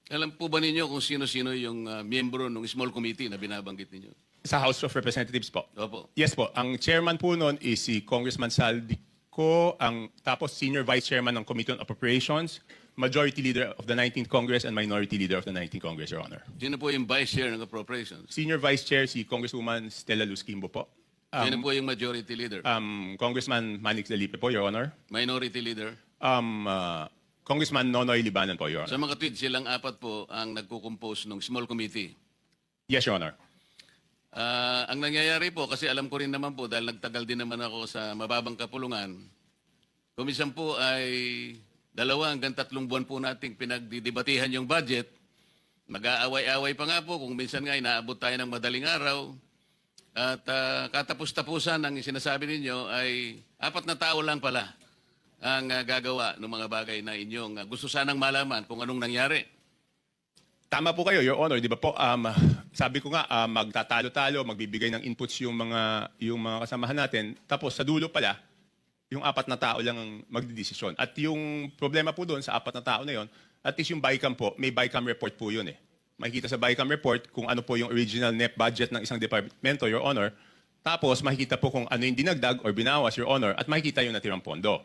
Alam po ba ninyo kung sino-sino yung miyembro ng small committee na binabanggit ninyo? Sa House of Representatives po. Opo. Yes po. Ang chairman po noon is si Congressman Saldico, tapos senior vice chairman ng Committee on Appropriations, majority leader of the 19th Congress, and minority leader of the 19th Congress, Your Honor. Sino po yung vice chair ng appropriations? Senior vice chair si Congresswoman Stella Luz Quimbo po. Sino po yung majority leader? Congressman Manix Dalipe po, Your Honor. Minority leader? Congressman Nonoy Libanan po, Your Sa Honor. mga tweet, silang apat po ang nagko-compose ng small committee. Yes, Your Honor. Ang nangyayari po, kasi alam ko rin naman po, dahil nagtagal din naman ako sa mababang kapulungan, kumisan po ay 2 hanggang 3 buwan po nating pinagdidebatihan yung budget. Mag-aaway-away pa nga po, kung minsan nga inaabot tayo ng madaling araw. At katapos-tapusan ang sinasabi ninyo ay 4 na tao lang pala ang gagawa ng mga bagay na inyong gusto sanang malaman kung anong nangyari. Tama po kayo, Your Honor. Di ba po, sabi ko nga, magtatalo-talo, magbibigay ng inputs yung mga kasamahan natin. Tapos sa dulo pala, yung 4 na tao lang ang magdidesisyon. At yung problema po doon sa 4 na tao na yon, at least yung BICAM po, may BICAM report po yun eh. Makikita sa BICAM report kung ano po yung original net budget ng isang departamento, Your Honor. Tapos makikita po kung ano yung dinagdag or binawas, Your Honor, at makikita yung natirang pondo.